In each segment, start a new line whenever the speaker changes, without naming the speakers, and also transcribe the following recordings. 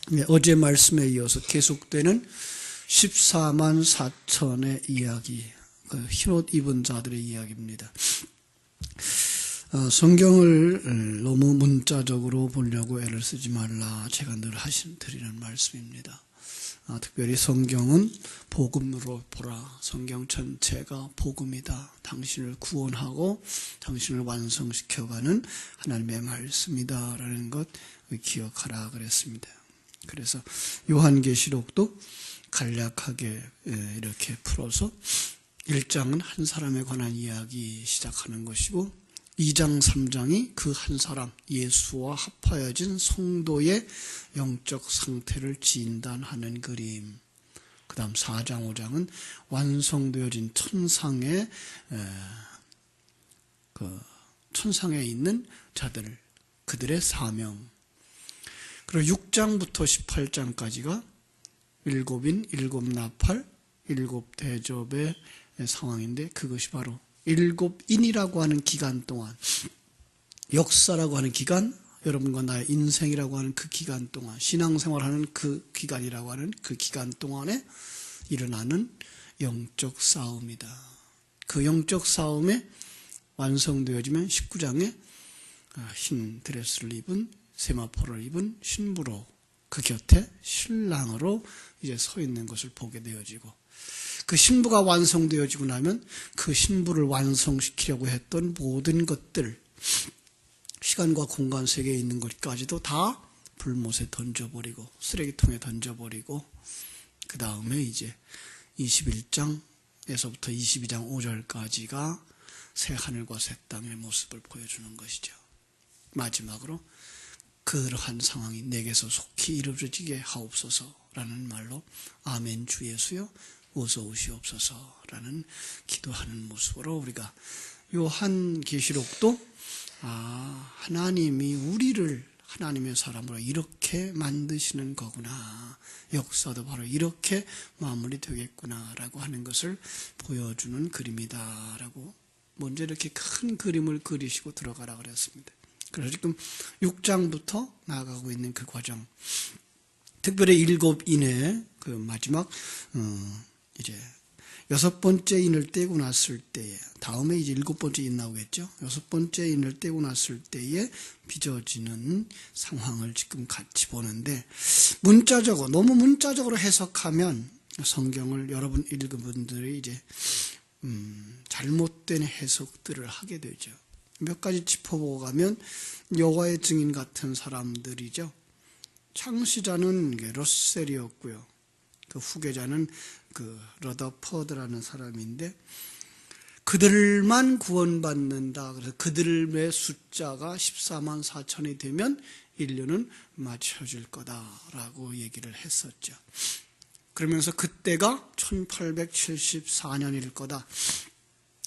네, 어제 말씀에 이어서 계속되는 14만 4천의 이야기, 흰옷 입은 자들의 이야기입니다. 성경을 너무 문자적으로 보려고 애를 쓰지 말라, 제가 늘 드리는 말씀입니다. 특별히 성경은 복음으로 보라. 성경 전체가 복음이다. 당신을 구원하고 당신을 완성시켜가는 하나님의 말씀이다 라는 것 기억하라 그랬습니다. 그래서 요한계시록도 간략하게 이렇게 풀어서 1장은 한 사람에 관한 이야기 시작하는 것이고 2장 3장이 그 한 사람 예수와 합하여진 성도의 영적 상태를 진단하는 그림, 그 다음 4장 5장은 완성되어진 천상에 있는 자들, 그들의 사명, 그리고 6장부터 18장까지가 일곱인, 일곱 나팔, 일곱 대접의 상황인데 그것이 바로 일곱인이라고 하는 기간 동안, 역사라고 하는 기간, 여러분과 나의 인생이라고 하는 그 기간 동안, 신앙생활하는 그 기간이라고 하는 그 기간 동안에 일어나는 영적 싸움이다. 그 영적 싸움에 완성되어지면 19장에 흰 드레스를 입은, 세마포를 입은 신부로 그 곁에 신랑으로 이제 서 있는 것을 보게 되어지고, 그 신부가 완성되어지고 나면 그 신부를 완성시키려고 했던 모든 것들, 시간과 공간 세계에 있는 것까지도 다 불못에 던져버리고 쓰레기통에 던져버리고, 그 다음에 이제 21장에서부터 22장 5절까지가 새 하늘과 새 땅의 모습을 보여주는 것이죠. 마지막으로 그러한 상황이 내게서 속히 이루어지게 하옵소서라는 말로 아멘 주 예수여 어서 오시옵소서라는 기도하는 모습으로 우리가 요한계시록도 하나님이 우리를 하나님의 사람으로 이렇게 만드시는 거구나, 역사도 바로 이렇게 마무리되겠구나라고 하는 것을 보여주는 그림이다라고 먼저 이렇게 큰 그림을 그리시고 들어가라 그랬습니다. 그래서 지금 6장부터 나아가고 있는 그 과정, 특별히 일곱인의 그 마지막 이제 6번째 인을 떼고 났을 때에, 다음에 이제 7번째 인 나오겠죠. 6번째 인을 떼고 났을 때에 빚어지는 상황을 지금 같이 보는데, 문자적으로, 너무 문자적으로 해석하면 성경을 여러분 읽은 분들이 이제 잘못된 해석들을 하게 되죠. 몇 가지 짚어보고 가면 여호와의 증인 같은 사람들이죠. 창시자는 러셀이었고요. 그 후계자는 그 러더퍼드라는 사람인데, 그들만 구원받는다. 그래서 그들의 숫자가 14만 4천이 되면 인류는 맞춰질 거다라고 얘기를 했었죠. 그러면서 그때가 1874년일 거다.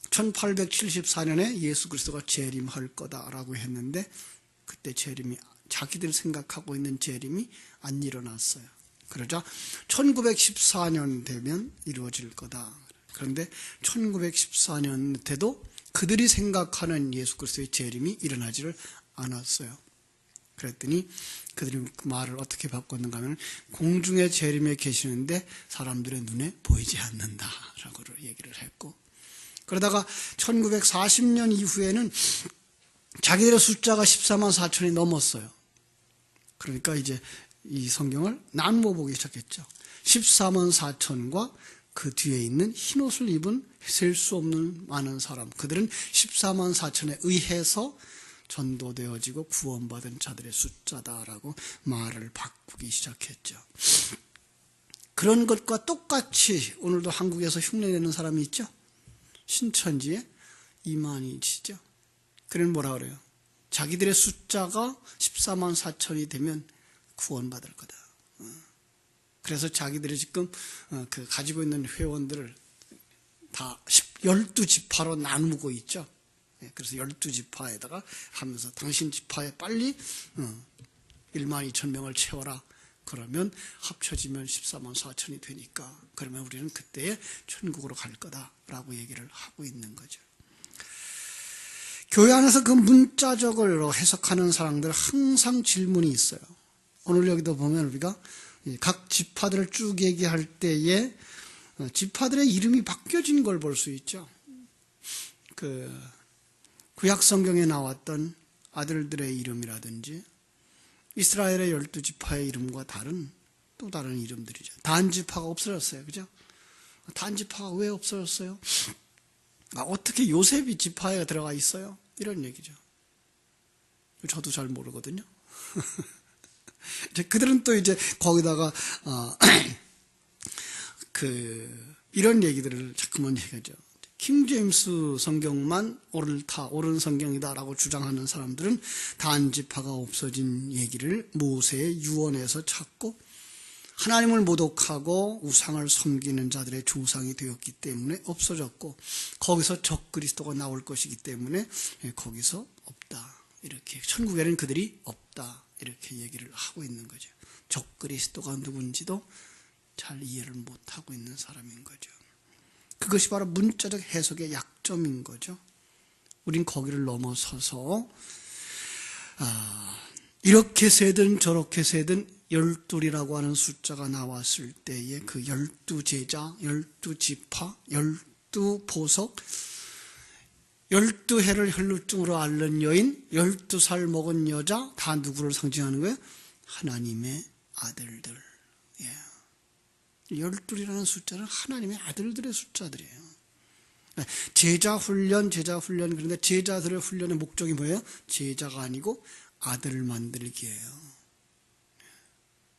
1874년에 예수 그리스도가 재림할 거다라고 했는데, 그때 재림이, 자기들 생각하고 있는 재림이 안 일어났어요. 그러자 1914년 되면 이루어질 거다. 그런데 1914년 때도 그들이 생각하는 예수 그리스도의 재림이 일어나지를 않았어요. 그랬더니 그들이 그 말을 어떻게 바꿨는가 하면, 공중의 재림에 계시는데 사람들의 눈에 보이지 않는다라고 얘기를 했고, 그러다가 1940년 이후에는 자기들의 숫자가 14만 4천이 넘었어요. 그러니까 이제 이 성경을 나누어 보기 시작했죠. 14만 4천과 그 뒤에 있는 흰옷을 입은 셀 수 없는 많은 사람, 그들은 14만 4천에 의해서 전도되어지고 구원받은 자들의 숫자다라고 말을 바꾸기 시작했죠. 그런 것과 똑같이 오늘도 한국에서 흉내내는 사람이 있죠. 신천지에 이만희지죠. 그는 뭐라 그래요? 자기들의 숫자가 14만 4천이 되면 구원받을 거다. 그래서 자기들이 지금 그 가지고 있는 회원들을 다 12지파로 나누고 있죠. 그래서 12지파에다가 하면서 당신 지파에 빨리 1만 2천 명을 채워라. 그러면 합쳐지면 14만 4천이 되니까, 그러면 우리는 그때에 천국으로 갈 거다라고 얘기를 하고 있는 거죠. 교회 안에서 그 문자적으로 해석하는 사람들 항상 질문이 있어요. 오늘 여기도 보면 우리가 각 지파들을 쭉 얘기할 때에 지파들의 이름이 바뀌어진 걸 볼 수 있죠. 그 구약 성경에 나왔던 아들들의 이름이라든지 이스라엘의 12지파의 이름과 또 다른 이름들이죠. 단 지파가 없어졌어요. 그죠? 단 지파가 왜 없어졌어요? 어떻게 요셉이 지파에 들어가 있어요? 이런 얘기죠. 저도 잘 모르거든요. 그들은 또 이제 거기다가 이런 얘기들을 자꾸만 얘기하죠. 킹 제임스 성경만 옳은 성경이다라고 주장하는 사람들은 단 지파가 없어진 얘기를 모세의 유언에서 찾고 하나님을 모독하고 우상을 섬기는 자들의 조상이 되었기 때문에 없어졌고 거기서 적그리스도가 나올 것이기 때문에 거기서 없다. 이렇게 천국에는 그들이 없다. 이렇게 얘기를 하고 있는 거죠. 적그리스도가 누군지도 잘 이해를 못하고 있는 사람인 거죠. 그것이 바로 문자적 해석의 약점인 거죠. 우린 거기를 넘어서서 이렇게 세든 저렇게 세든 12이라고 하는 숫자가 나왔을 때에 그 12제자, 12지파, 12보석, 12해를 혈루증으로 앓는 여인, 12살 먹은 여자, 다 누구를 상징하는 거예요? 하나님의 아들들. 12이라는 숫자는 하나님의 아들들의 숫자들이에요. 제자 훈련. 그런데 제자들의 훈련의 목적이 뭐예요? 제자가 아니고 아들을 만들기예요.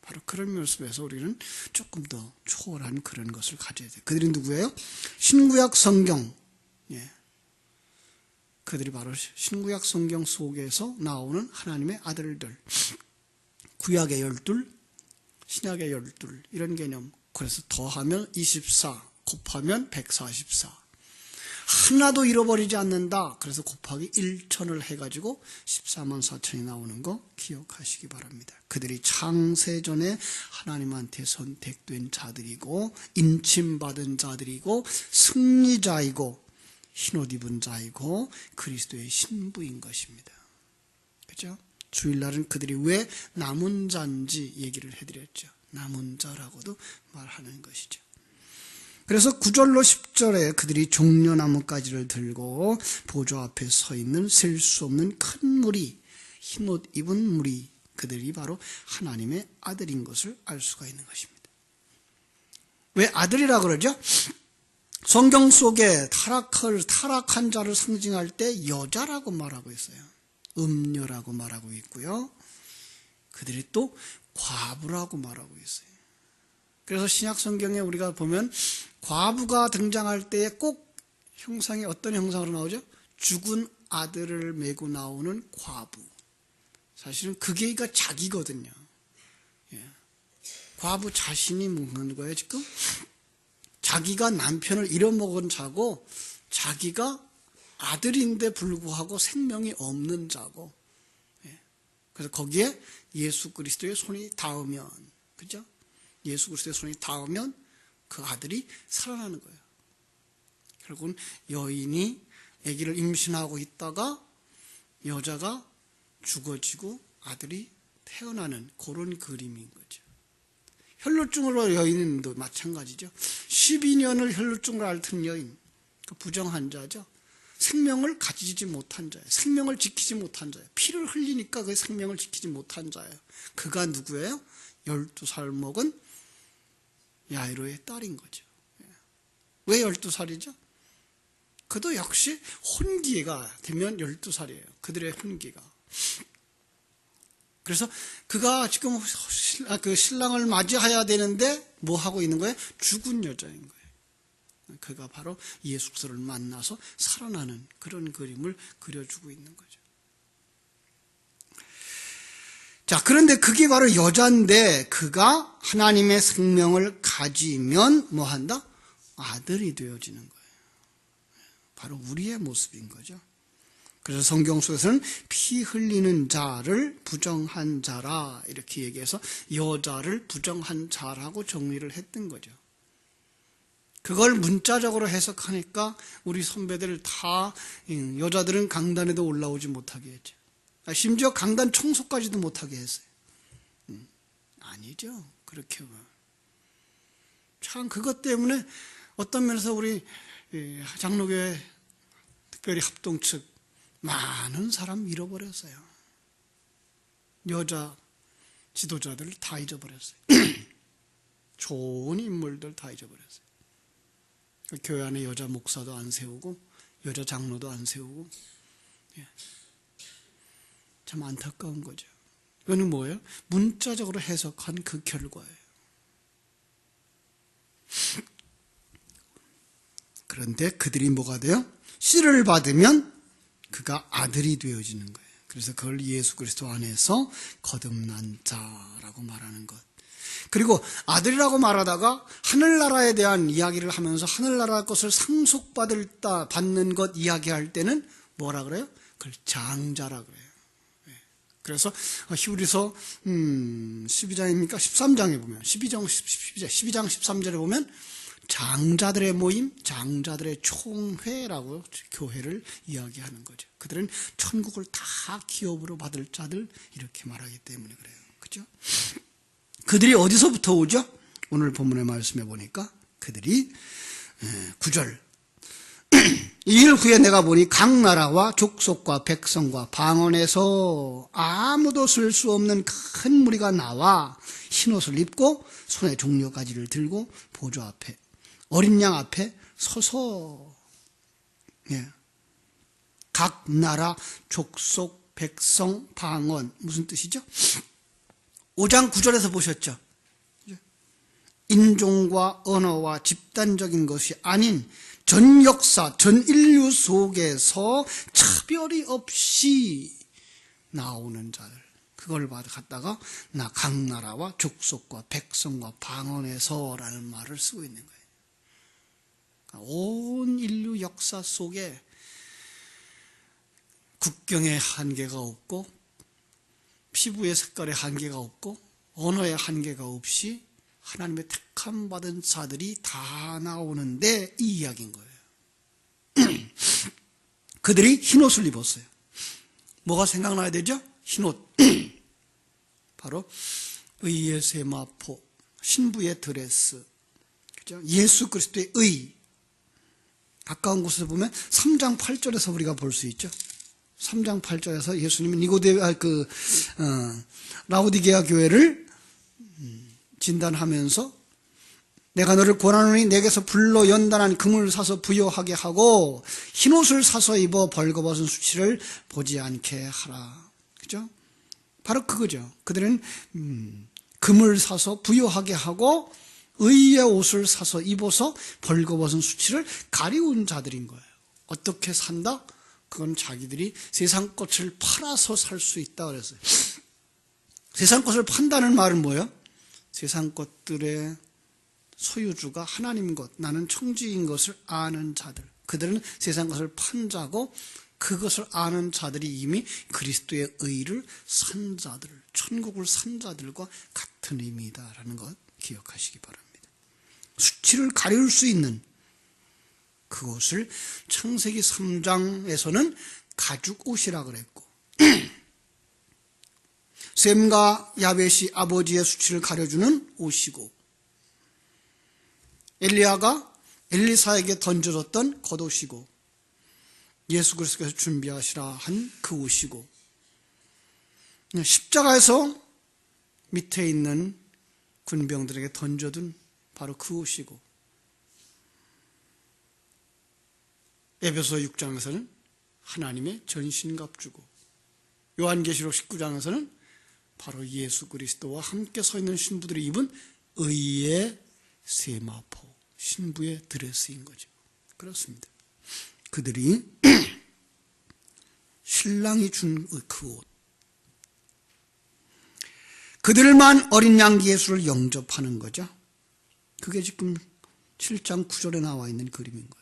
바로 그런 모습에서 우리는 조금 더 초월한 그런 것을 가져야 돼요. 그들이 누구예요? 신구약 성경. 그들이 바로 신구약 성경 속에서 나오는 하나님의 아들들. 구약의 12, 신약의 12 이런 개념. 그래서 더하면 24, 곱하면 144. 하나도 잃어버리지 않는다. 그래서 곱하기 1천을 해가지고 14만 4천이 나오는 거 기억하시기 바랍니다. 그들이 창세전에 하나님한테 선택된 자들이고 인침받은 자들이고 승리자이고 흰옷 입은 자이고 그리스도의 신부인 것입니다. 그렇죠? 주일날은 그들이 왜 남은 자인지 얘기를 해드렸죠. 남은 자라고도 말하는 것이죠. 그래서 9절로 10절에 그들이 종려나무가지를 들고 보좌 앞에 서 있는 셀 수 없는 큰 무리, 흰옷 입은 무리, 그들이 바로 하나님의 아들인 것을 알 수가 있는 것입니다. 왜 아들이라 그러죠? 성경 속에 타락한 자를 상징할 때 여자라고 말하고 있어요. 음녀라고 말하고 있고요. 그들이 또 과부라고 말하고 있어요. 그래서 신약 성경에 우리가 보면 과부가 등장할 때에 꼭 형상이 어떤 형상으로 나오죠? 죽은 아들을 메고 나오는 과부. 사실은 그게 자기거든요. 과부 자신이 묻는 거예요, 지금. 자기가 남편을 잃어먹은 자고 자기가 아들인데 불구하고 생명이 없는 자고. 그래서 거기에 예수 그리스도의 손이 닿으면, 그죠? 예수 그리스도의 손이 닿으면 그 아들이 살아나는 거예요. 결국은 여인이 아기를 임신하고 있다가 여자가 죽어지고 아들이 태어나는 그런 그림인 거죠. 혈루증으로 여인도 마찬가지죠. 12년을 혈루증으로 앓던 여인, 그 부정한 자죠. 생명을 가지지 못한 자예요. 생명을 지키지 못한 자예요. 피를 흘리니까 그 생명을 지키지 못한 자예요. 그가 누구예요? 12살 먹은 야이로의 딸인 거죠. 왜 12살이죠? 그도 역시 혼기가 되면 12살이에요. 그들의 혼기가. 그래서 그가 지금 그 신랑을 맞이해야 되는데 뭐 하고 있는 거예요? 죽은 여자인 거예요. 그가 바로 예수 그리스도를 만나서 살아나는 그런 그림을 그려주고 있는 거죠. 자, 그런데 그게 바로 여자인데 그가 하나님의 생명을 가지면 뭐 한다? 아들이 되어지는 거예요. 바로 우리의 모습인 거죠. 그래서 성경 속에서는 피 흘리는 자를 부정한 자라 이렇게 얘기해서 여자를 부정한 자라고 정리를 했던 거죠. 그걸 문자적으로 해석하니까 우리 선배들 다 여자들은 강단에도 올라오지 못하게 했죠. 심지어 강단 청소까지도 못하게 했어요. 아니죠. 그렇게 참 그것 때문에 어떤 면에서 우리 장로교회 특별히 합동 측 많은 사람 잃어버렸어요. 여자 지도자들 다 잊어버렸어요. 좋은 인물들 다 잊어버렸어요. 교회 안에 여자 목사도 안 세우고 여자 장로도 안 세우고, 참 안타까운 거죠. 이거는 뭐예요? 문자적으로 해석한 그 결과예요. 그런데 그들이 뭐가 돼요? 씨를 받으면 그가 아들이 되어지는 거예요. 그래서 그걸 예수 그리스도 안에서 거듭난 자라고 말하는 것. 그리고 아들이라고 말하다가 하늘나라에 대한 이야기를 하면서 하늘나라 것을 받는 것 이야기할 때는 뭐라 그래요? 그걸 장자라 그래요. 그래서 히브리서 12장입니까? 13장에 보면 12장 13절에 보면 장자들의 모임, 장자들의 총회라고 교회를 이야기하는 거죠. 그들은 천국을 다 기업으로 받을 자들 이렇게 말하기 때문에 그래요. 그죠? 그들이 어디서부터 오죠? 오늘 본문의 말씀에 보니까 그들이 9절 이일 후에 내가 보니 각 나라와 족속과 백성과 방언에서 아무도 쓸 수 없는 큰 무리가 나와 흰옷을 입고 손에 종려가지를 들고 보좌 앞에 어린 양 앞에 서서 각 나라 족속 백성 방언 무슨 뜻이죠? 5장 9절에서 보셨죠? 인종과 언어와 집단적인 것이 아닌 전 역사, 전 인류 속에서 차별이 없이 나오는 자들. 그걸 갖다가 나 각 나라와 족속과 백성과 방언에서라는 말을 쓰고 있는 거예요. 그러니까 온 인류 역사 속에 국경의 한계가 없고 피부의 색깔의 한계가 없고 언어의 한계가 없이 하나님의 택함 받은 자들이 다 나오는데 이 이야기인 거예요. 그들이 흰옷을 입었어요. 뭐가 생각나야 되죠? 흰옷. 바로 의의 세마포, 신부의 드레스, 그죠? 예수 그리스도의 의. 가까운 곳에서 보면 3장 8절에서 우리가 볼 수 있죠. 3장 8절에서 예수님은 라오디게아 교회를 진단하면서 내가 너를 권하노니 내게서 불로 연단한 금을 사서 부여하게 하고 흰옷을 사서 입어 벌거벗은 수치를 보지 않게 하라. 그죠? 바로 그거죠. 그들은 금을 사서 부여하게 하고 의의 옷을 사서 입어서 벌거벗은 수치를 가리운 자들인 거예요. 어떻게 산다? 그건 자기들이 세상 것을 팔아서 살 수 있다 그랬어요. 세상 것을 판다는 말은 뭐예요? 세상 것들의 소유주가 하나님 것, 나는 청지인 것을 아는 자들. 그들은 세상 것을 판자고 그것을 아는 자들이 이미 그리스도의 의를 산 자들, 천국을 산 자들과 같은 의미다라는 것 기억하시기 바랍니다. 수치를 가릴 수 있는 그것을 창세기 3장에서는 가죽 옷이라 그랬고 셈과 야벳이 아버지의 수치를 가려주는 옷이고 엘리야가 엘리사에게 던져줬던 겉옷이고 예수 그리스도께서 준비하시라 한 그 옷이고 십자가에서 밑에 있는 군병들에게 던져둔 바로 그 옷이고 에베소 6장에서는 하나님의 전신갑주고 요한계시록 19장에서는 바로 예수 그리스도와 함께 서 있는 신부들이 입은 의의 세마포, 신부의 드레스인 거죠. 그렇습니다. 그들이 신랑이 준 그 옷, 그들만 어린 양기 예수를 영접하는 거죠. 그게 지금 7장 9절에 나와 있는 그림인 거예요.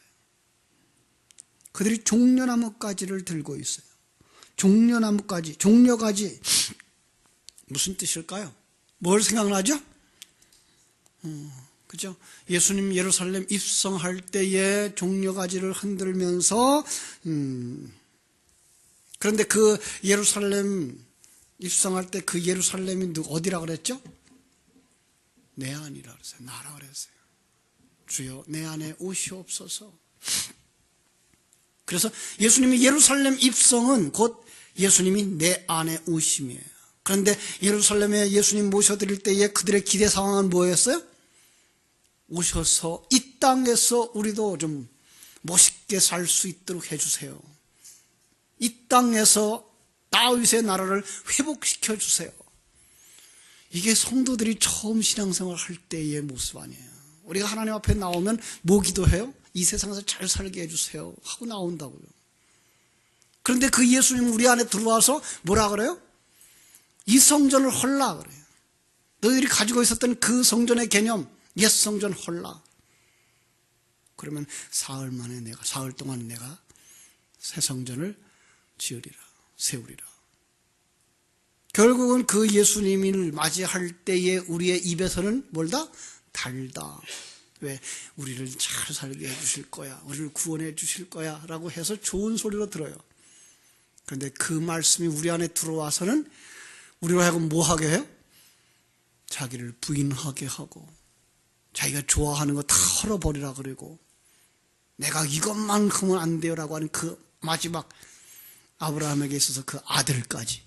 그들이 종려나무가지를 들고 있어요. 종려나무가지, 종려가지 무슨 뜻일까요? 뭘 생각나죠? 그죠? 예수님 예루살렘 입성할 때에 종려가지를 흔들면서 그런데 그 예루살렘 입성할 때 그 예루살렘이 어디라 그랬죠? 내 안이라 그랬어요. 나라 그랬어요. 주여 내 안에 오시옵소서. 그래서 예수님이 예루살렘 입성은 곧 예수님이 내 안에 오심이에요. 그런데 예루살렘에 예수님 모셔드릴 때에 그들의 기대 상황은 뭐였어요? 오셔서 이 땅에서 우리도 좀 멋있게 살 수 있도록 해주세요. 이 땅에서 다윗의 나라를 회복시켜 주세요. 이게 성도들이 처음 신앙생활 할 때의 모습 아니에요. 우리가 하나님 앞에 나오면 뭐 기도해요? 이 세상에서 잘 살게 해주세요 하고 나온다고요. 그런데 그 예수님은 우리 안에 들어와서 뭐라 그래요? 이 성전을 헐라 그래요. 너희들이 가지고 있었던 그 성전의 개념, 옛 성전 헐라. 그러면 사흘 동안에 내가 새 성전을 지으리라, 세우리라. 결국은 그 예수님을 맞이할 때에 우리의 입에서는 뭘다? 달다. 왜? 우리를 잘 살게 해주실 거야, 우리를 구원해 주실 거야 라고 해서 좋은 소리로 들어요. 그런데 그 말씀이 우리 안에 들어와서는 우리로 하여금 뭐 하게 해요? 자기를 부인하게 하고 자기가 좋아하는 거 다 헐어버리라 그러고 내가 이것만큼은 안 돼요 라고 하는 그 마지막 아브라함에게 있어서 그 아들까지,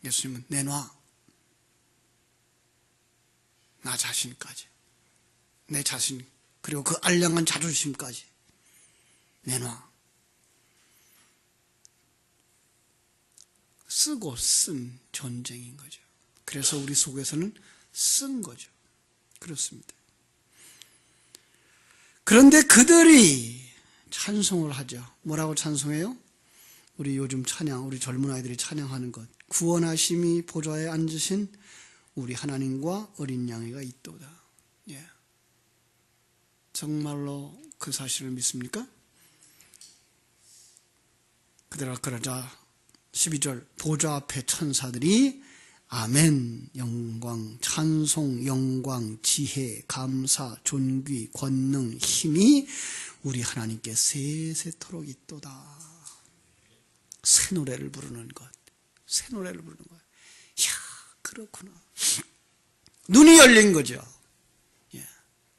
예수님은 내놔. 나 자신까지, 내 자신, 그리고 그 알량한 자존심까지 내놔. 쓰고 쓴 전쟁인 거죠. 그래서 우리 속에서는 쓴 거죠. 그렇습니다. 그런데 그들이 찬송을 하죠. 뭐라고 찬송해요? 우리 요즘 찬양, 우리 젊은 아이들이 찬양하는 것. 구원하심이 보좌에 앉으신 우리 하나님과 어린 양이가 있도다. 정말로 그 사실을 믿습니까? 그러자 12절 보좌 앞에 천사들이 아멘, 영광, 찬송, 영광, 지혜, 감사, 존귀, 권능, 힘이 우리 하나님께 세세토록 있도다. 새 노래를 부르는 것, 새 노래를 부르는 것. 이야, 그렇구나. 눈이 열린 거죠.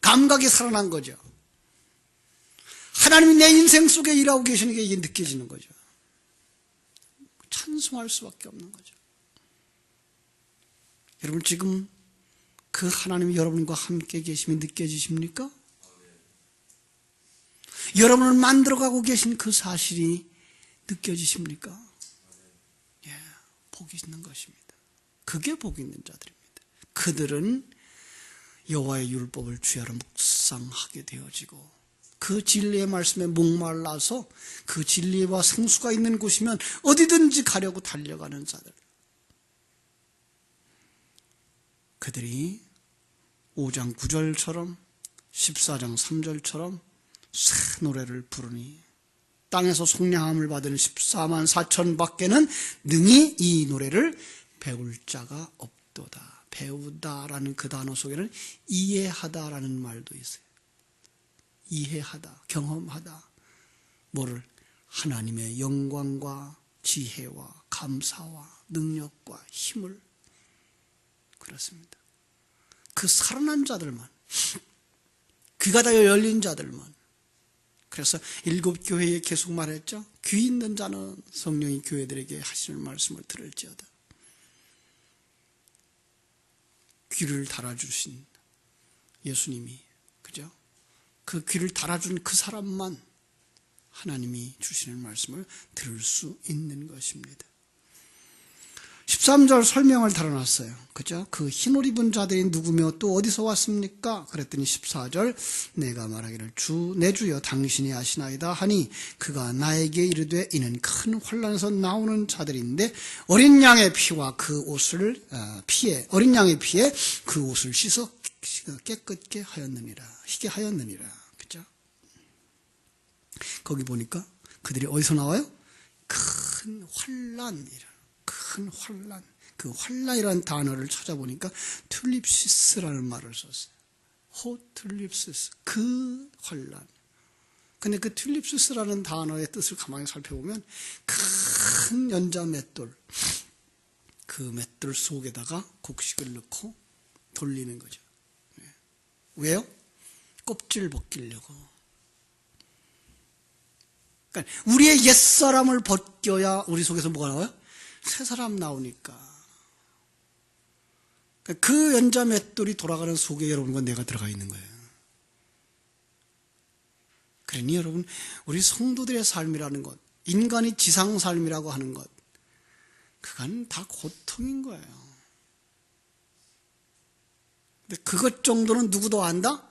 감각이 살아난 거죠. 하나님이 내 인생 속에 일하고 계시는 게 이게 느껴지는 거죠. 찬송할 수밖에 없는 거죠. 여러분 지금 그 하나님이 여러분과 함께 계심이 느껴지십니까? 여러분을 만들어가고 계신 그 사실이 느껴지십니까? 복이 있는 것입니다. 그게 복이 있는 자들입니다. 그들은 여호와의 율법을 주야로 묵상하게 되어지고 그 진리의 말씀에 목말라서 그 진리와 생수가 있는 곳이면 어디든지 가려고 달려가는 자들. 그들이 5장 9절처럼 14장 3절처럼 새 노래를 부르니 땅에서 속량함을 받은 14만 4천 밖에는 능히 이 노래를 배울 자가 없도다. 배우다라는 그 단어 속에는 이해하다라는 말도 있어요. 이해하다, 경험하다. 뭐를? 하나님의 영광과 지혜와 감사와 능력과 힘을. 그렇습니다. 그 살아난 자들만, 귀가 다 열린 자들만. 그래서 7교회에 계속 말했죠. 귀 있는 자는 성령이 교회들에게 하시는 말씀을 들을지어다. 귀를 달아주신 예수님이, 그죠? 그 귀를 달아준 그 사람만 하나님이 주시는 말씀을 들을 수 있는 것입니다. 13절 설명을 달아놨어요. 그죠? 그 흰옷 입은 자들이 누구며 또 어디서 왔습니까? 그랬더니 14절 내가 말하기를 내 주여 당신이 아시나이다 하니 그가 나에게 이르되 이는 큰 환난에서 나오는 자들인데 어린 양의 피와 그 옷을 어린 양의 피에 그 옷을 씻어 깨끗게 하였느니라. 희게 하였느니라. 그죠? 거기 보니까 그들이 어디서 나와요? 큰 환난이라. 큰 환난, 그 환난이라는 단어를 찾아보니까 툴립시스라는 말을 썼어요. 호툴립시스, 그 환난. 근데 그 툴립시스라는 단어의 뜻을 가만히 살펴보면 큰 연자 맷돌, 그 그 맷돌 속에다가 곡식을 넣고 돌리는 거죠. 왜요? 껍질 벗기려고. 그러니까 우리의 옛사람을 벗겨야 우리 속에서 뭐가 나와요? 새 사람 나오니까. 그 연자 맷돌이 돌아가는 속에 여러분과 내가 들어가 있는 거예요. 그러니 여러분, 우리 성도들의 삶이라는 것, 인간이 지상 삶이라고 하는 것, 그건 다 고통인 거예요. 근데 그것 정도는 누구도 안다?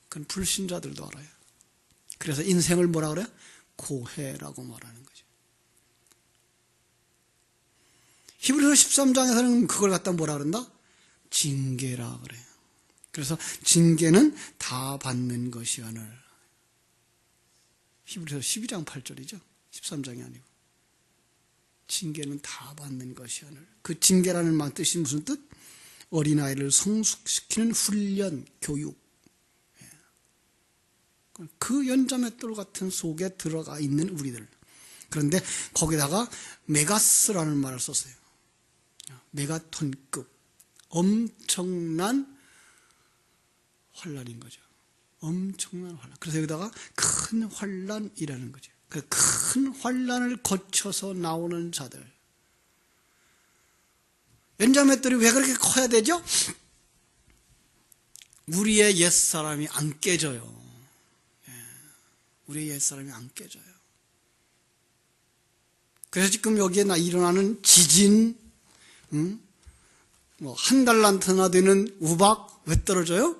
그건 불신자들도 알아요. 그래서 인생을 뭐라 그래요? 고해라고 말하는 거죠. 히브리서 13장에서는 그걸 갖다 뭐라 그런다? 징계라 그래요. 그래서 징계는 다 받는 것이오늘. 히브리서 12장 8절이죠. 13장이 아니고. 징계는 다 받는 것이오늘. 그 징계라는 말 뜻이 무슨 뜻? 어린아이를 성숙시키는 훈련, 교육. 그 연자맷돌 같은 속에 들어가 있는 우리들. 그런데 거기다가 메가스라는 말을 썼어요. 메가톤급. 엄청난 환란인 거죠. 엄청난 환란. 그래서 여기다가 큰 환란이라는 거죠. 그 큰 환란을 거쳐서 나오는 자들. 연자맷돌이 왜 그렇게 커야 되죠? 우리의 옛사람이 안 깨져요. 우리의 옛사람이 안 깨져요. 그래서 지금 여기에 일어나는 지진, 한 달란트나 되는 우박, 왜 떨어져요?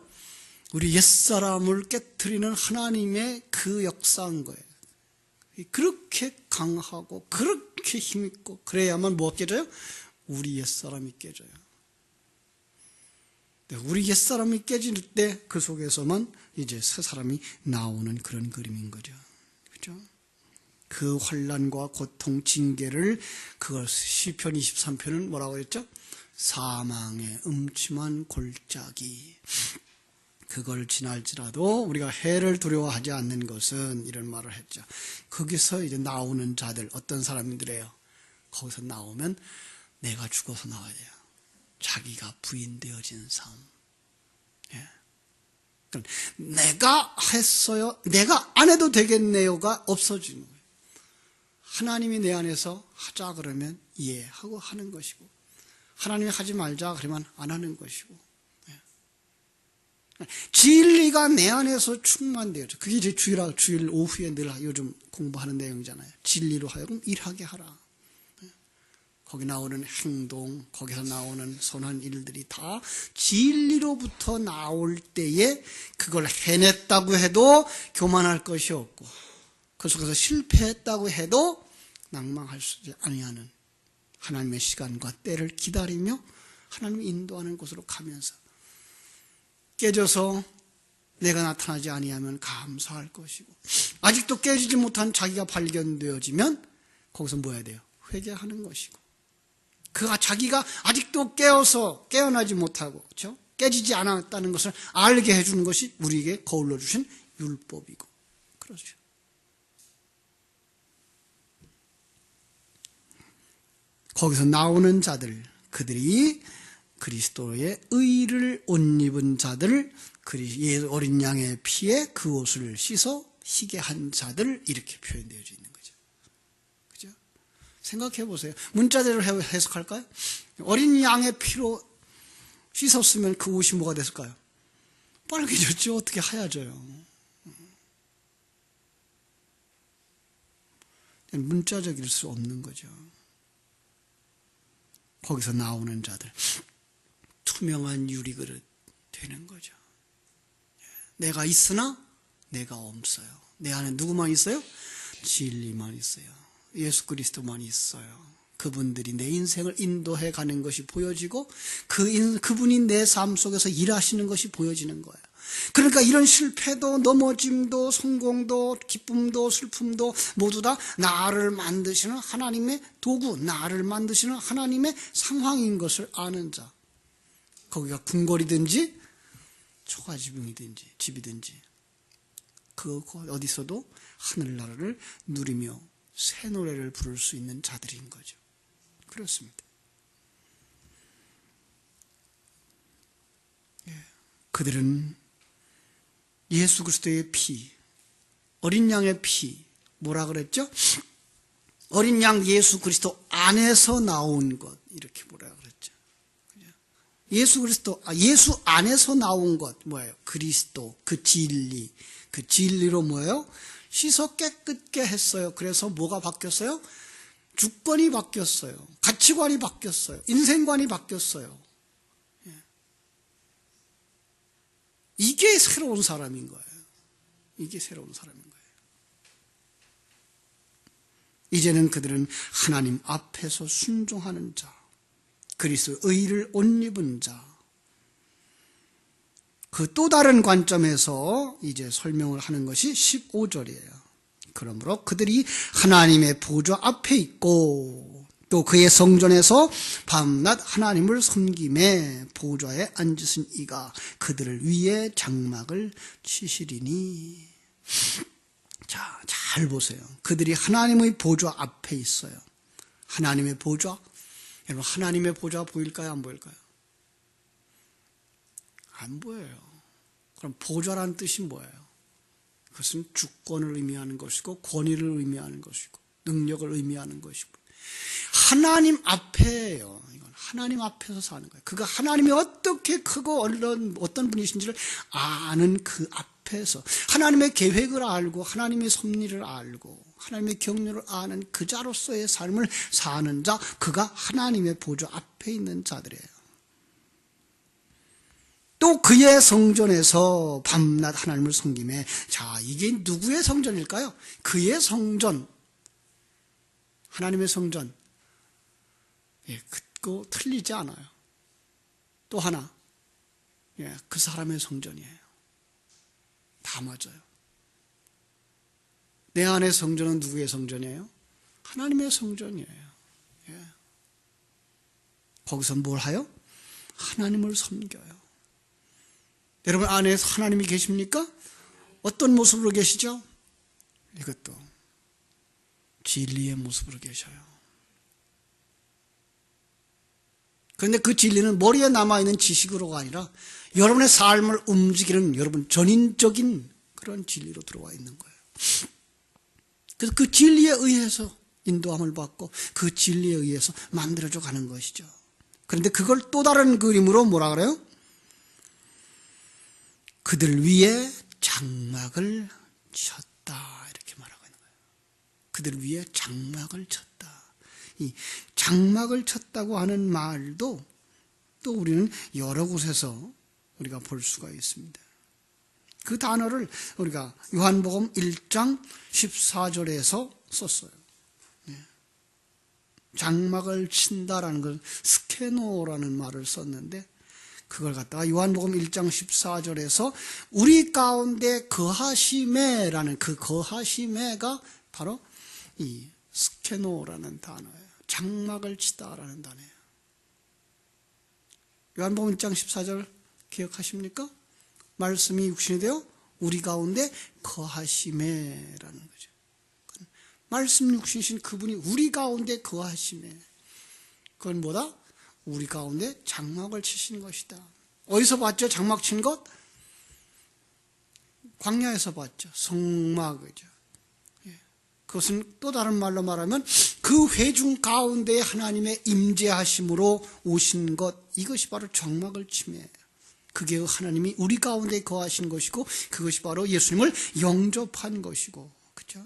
우리 옛사람을 깨트리는 하나님의 그 역사인 거예요. 그렇게 강하고, 그렇게 힘있고, 그래야만 뭐가 깨져요? 우리 옛사람이 깨져요. 우리 옛사람이 깨질 때 그 속에서만 이제 새 사람이 나오는 그런 그림인 거죠. 그렇죠? 그 환난과 고통, 징계를 그걸 시편 23편은 뭐라고 했죠? 사망의 음침한 골짜기. 그걸 지날지라도 우리가 해를 두려워하지 않는 것은 이런 말을 했죠. 거기서 이제 나오는 자들 어떤 사람들이에요? 거기서 나오면 내가 죽어서 나와야 돼요. 자기가 부인되어진 삶. 예. 내가 했어요. 내가 안 해도 되겠네요가 없어지는 거예요. 하나님이 내 안에서 하자 그러면 이해하고 하는 것이고, 하나님이 하지 말자 그러면 안 하는 것이고, 예. 진리가 내 안에서 충만되어져. 그게 이제 주일 오후에 늘 요즘 공부하는 내용이잖아요. 진리로 하여금 일하게 하라. 거기 나오는 행동, 거기서 나오는 선한 일들이 다 진리로부터 나올 때에 그걸 해냈다고 해도 교만할 것이 없고, 그 속에서 실패했다고 해도 낭망할 수 아니하는 하나님의 시간과 때를 기다리며 하나님이 인도하는 곳으로 가면서 깨져서 내가 나타나지 아니하면 감사할 것이고, 아직도 깨지지 못한 자기가 발견되어지면 거기서 뭐 해야 돼요? 회개하는 것이고, 그가 자기가 아직도 깨어나지 못하고, 그렇죠? 깨지지 않았다는 것을 알게 해주는 것이 우리에게 거울로 주신 율법이고, 그렇죠. 거기서 나오는 자들, 그들이 그리스도의 의를 옷 입은 자들, 어린 양의 피에 그 옷을 씻어 희게 한 자들, 이렇게 표현되어져 있는 거죠. 그죠? 생각해 보세요. 문자대로 해석할까요? 어린 양의 피로 씻었으면 그 옷이 뭐가 됐을까요? 빨개졌죠. 어떻게 하얘져요? 문자적일 수 없는 거죠. 거기서 나오는 자들, 투명한 유리그릇 되는 거죠. 내가 있으나 내가 없어요. 내 안에 누구만 있어요? 진리만 있어요. 예수 그리스도만 있어요. 그분들이 내 인생을 인도해 가는 것이 보여지고, 그분이 내 삶 속에서 일하시는 것이 보여지는 거예요. 그러니까 이런 실패도 넘어짐도 성공도 기쁨도 슬픔도 모두 다 나를 만드시는 하나님의 도구, 나를 만드시는 하나님의 상황인 것을 아는 자. 거기가 궁궐이든지 초가집이든지 집이든지 그 어디서도 하늘나라를 누리며 새 노래를 부를 수 있는 자들인 거죠. 그렇습니다. 그들은 예수 그리스도의 피, 어린 양의 피, 뭐라 그랬죠? 어린 양 예수 그리스도 안에서 나온 것, 이렇게 뭐라 그랬죠? 예수 안에서 나온 것, 뭐예요? 그리스도, 그 진리, 그 진리로 뭐예요? 씻어 깨끗게 했어요. 그래서 뭐가 바뀌었어요? 주권이 바뀌었어요. 가치관이 바뀌었어요. 인생관이 바뀌었어요. 이게 새로운 사람인 거예요. 이게 새로운 사람인 거예요. 이제는 그들은 하나님 앞에서 순종하는 자, 그리스도의 의를 옷 입은 자, 그 또 다른 관점에서 이제 설명을 하는 것이 15절이에요. 그러므로 그들이 하나님의 보좌 앞에 있고 또 그의 성전에서 밤낮 하나님을 섬김에 보좌에 앉으신 이가 그들을 위해 장막을 치시리니. 자, 잘 보세요. 그들이 하나님의 보좌 앞에 있어요. 하나님의 보좌? 여러분, 하나님의 보좌 보일까요? 안 보일까요? 안 보여요. 그럼 보좌란 뜻이 뭐예요? 그것은 주권을 의미하는 것이고 권위를 의미하는 것이고 능력을 의미하는 것이고 하나님 앞에요. 이건 하나님 앞에서 사는 거예요. 그가 하나님이 어떻게 크고 어떤 분이신지를 아는 그 앞에서 하나님의 계획을 알고 하나님의 섭리를 알고 하나님의 경륜을 아는 그 자로서의 삶을 사는 자, 그가 하나님의 보좌 앞에 있는 자들이에요. 또 그의 성전에서 밤낮 하나님을 섬김에, 자, 이게 누구의 성전일까요? 그의 성전, 하나님의 성전. 예, 그거 틀리지 않아요. 또 하나, 예, 그 사람의 성전이에요. 다 맞아요. 내 안의 성전은 누구의 성전이에요? 하나님의 성전이에요. 예. 거기서 뭘 해요? 하나님을 섬겨요. 여러분 안에 하나님이 계십니까? 어떤 모습으로 계시죠? 이것도 진리의 모습으로 계셔요. 그런데 그 진리는 머리에 남아있는 지식으로가 아니라 여러분의 삶을 움직이는 여러분 전인적인 그런 진리로 들어와 있는 거예요. 그래서 그 진리에 의해서 인도함을 받고 그 진리에 의해서 만들어져 가는 것이죠. 그런데 그걸 또 다른 그림으로 뭐라 그래요? 그들 위에 장막을 쳤다, 이렇게 말하고 있는 거예요. 그들 위에 장막을 쳤다. 이 장막을 쳤다고 하는 말도 또 우리는 여러 곳에서 우리가 볼 수가 있습니다. 그 단어를 우리가 요한복음 1장 14절에서 썼어요. 장막을 친다라는 걸 스케노라는 말을 썼는데, 그걸 갖다가 요한복음 1장 14절에서 우리 가운데 거하심에라는 그 거하심에가 바로 이 스케노라는 단어예요. 장막을 치다라는 단어예요. 요한복음 1장 14절 기억하십니까? 말씀이 육신이 되어 우리 가운데 거하심에라는 거죠. 말씀 육신이신 그분이 우리 가운데 거하심에, 그건 뭐다? 우리 가운데 장막을 치신 것이다. 어디서 봤죠? 장막 친 것? 광야에서 봤죠. 성막이죠. 그것은 또 다른 말로 말하면 그 회중 가운데 하나님의 임재하심으로 오신 것, 이것이 바로 장막을 침해예요. 그게 하나님이 우리 가운데 거하신 것이고 그것이 바로 예수님을 영접한 것이고, 그렇죠?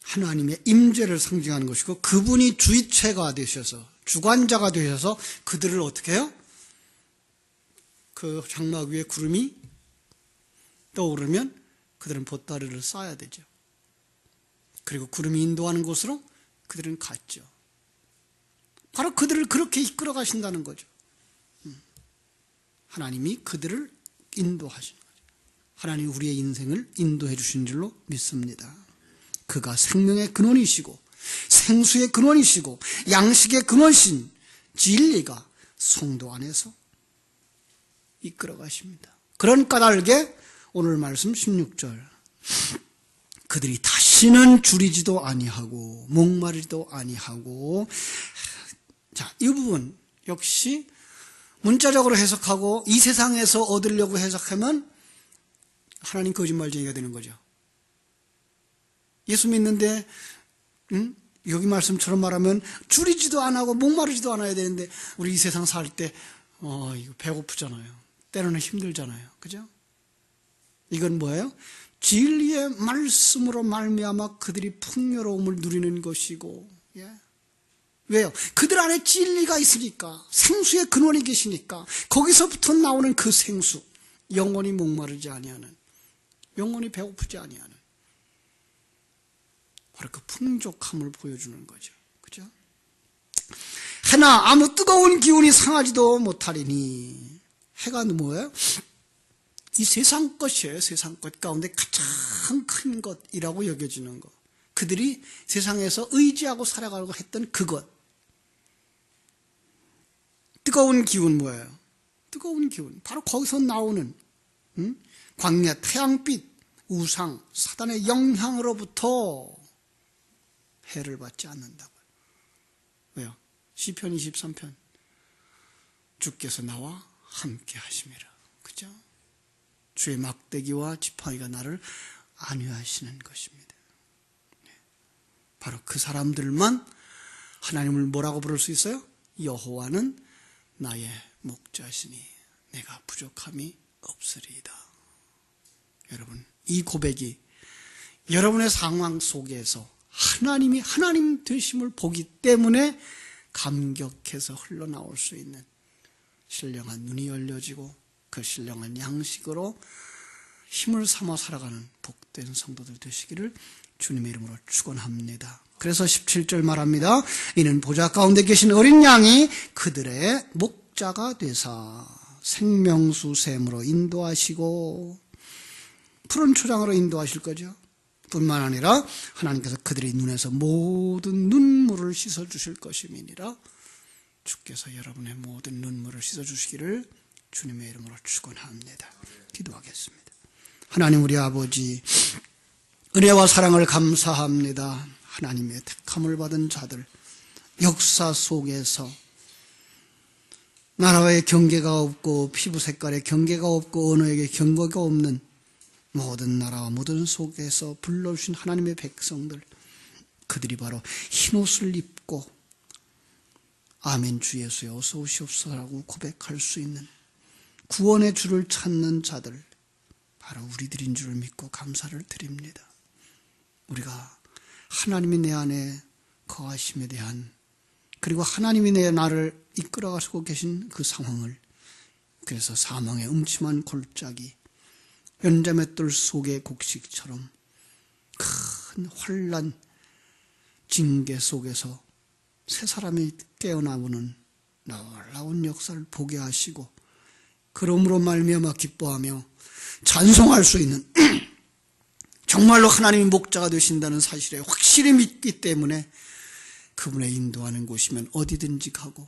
하나님의 임재를 상징하는 것이고 그분이 주체가 되셔서 주관자가 되셔서 그들을 어떻게 해요? 그 장막 위에 구름이 떠오르면 그들은 보따리를 싸야 되죠. 그리고 구름이 인도하는 곳으로 그들은 갔죠. 바로 그들을 그렇게 이끌어 가신다는 거죠. 하나님이 그들을 인도하시는 거죠. 하나님이 우리의 인생을 인도해 주신 줄로 믿습니다. 그가 생명의 근원이시고 생수의 근원이시고 양식의 근원이신 진리가 성도 안에서 이끌어 가십니다. 그런 까닭에 오늘 말씀 16절, 그들이 다시는 줄이지도 아니하고 목마르지도 아니하고, 자, 이 부분 역시 문자적으로 해석하고 이 세상에서 얻으려고 해석하면 하나님 거짓말쟁이가 되는 거죠. 예수 믿는데 여기 말씀처럼 말하면 줄이지도 안 하고 목마르지도 않아야 되는데 우리 이 세상 살 때 이거 배고프잖아요. 때로는 힘들잖아요. 그죠? 이건 뭐예요? 진리의 말씀으로 말미암아 그들이 풍요로움을 누리는 것이고, 예? 왜요? 그들 안에 진리가 있으니까, 생수의 근원이 계시니까 거기서부터 나오는 그 생수, 영원히 목마르지 아니하는, 영원히 배고프지 아니하는 바로 그 풍족함을 보여주는 거죠. 그죠? 해나 아무 뜨거운 기운이 상하지도 못하리니, 해가 뭐예요? 이 세상 것이에요. 세상 것 가운데 가장 큰 것이라고 여겨지는 것. 그들이 세상에서 의지하고 살아가려고 했던 그것. 뜨거운 기운 뭐예요? 뜨거운 기운. 바로 거기서 나오는 광야, 태양빛, 우상, 사단의 영향으로부터 해를 받지 않는다고요. 왜요? 시편 23편. 주께서 나와 함께 하심이라. 그죠? 주의 막대기와 지팡이가 나를 안위하시는 것입니다. 바로 그 사람들만 하나님을 뭐라고 부를 수 있어요? 여호와는 나의 목자시니 내가 부족함이 없으리이다. 여러분, 이 고백이 여러분의 상황 속에서 하나님이 하나님 되심을 보기 때문에 감격해서 흘러나올 수 있는 신령한 눈이 열려지고 그 신령한 양식으로 힘을 삼아 살아가는 복된 성도들 되시기를 주님의 이름으로 축원합니다. 그래서 17절 말합니다. 이는 보좌 가운데 계신 어린 양이 그들의 목자가 되사 생명수 샘으로 인도하시고, 푸른 초장으로 인도하실 거죠. 뿐만 아니라 하나님께서 그들의 눈에서 모든 눈물을 씻어주실 것임이니라. 주께서 여러분의 모든 눈물을 씻어주시기를 주님의 이름으로 축원합니다. 기도하겠습니다. 하나님 우리 아버지, 은혜와 사랑을 감사합니다. 하나님의 택함을 받은 자들, 역사 속에서 나라의 경계가 없고 피부 색깔의 경계가 없고 언어에게 경계가 없는 모든 나라와 모든 속에서 불러주신 하나님의 백성들, 그들이 바로 흰옷을 입고 아멘 주 예수여 어서 오시옵소서라고 고백할 수 있는 구원의 주를 찾는 자들, 바로 우리들인 줄을 믿고 감사를 드립니다. 우리가 하나님이 내 안에 거하심에 대한, 그리고 하나님이 내 나를 이끌어가시고 계신 그 상황을, 그래서 사망의 음침한 골짜기, 연자맷돌 속의 곡식처럼 큰 환난, 징계 속에서 새 사람이 깨어나오는 놀라운 역사를 보게 하시고, 그러므로 말미암아 기뻐하며 찬송할 수 있는 정말로 하나님이 목자가 되신다는 사실에 확실히 믿기 때문에 그분의 인도하는 곳이면 어디든지 가고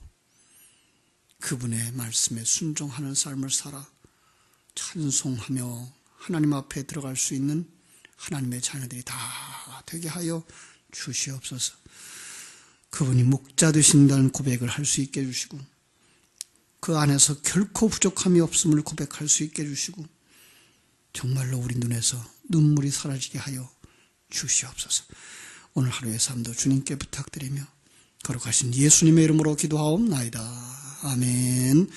그분의 말씀에 순종하는 삶을 살아 찬송하며 하나님 앞에 들어갈 수 있는 하나님의 자녀들이 다 되게 하여 주시옵소서. 그분이 목자 되신다는 고백을 할 수 있게 해주시고, 그 안에서 결코 부족함이 없음을 고백할 수 있게 해주시고, 정말로 우리 눈에서 눈물이 사라지게 하여 주시옵소서. 오늘 하루의 삶도 주님께 부탁드리며 거룩하신 예수님의 이름으로 기도하옵나이다. 아멘.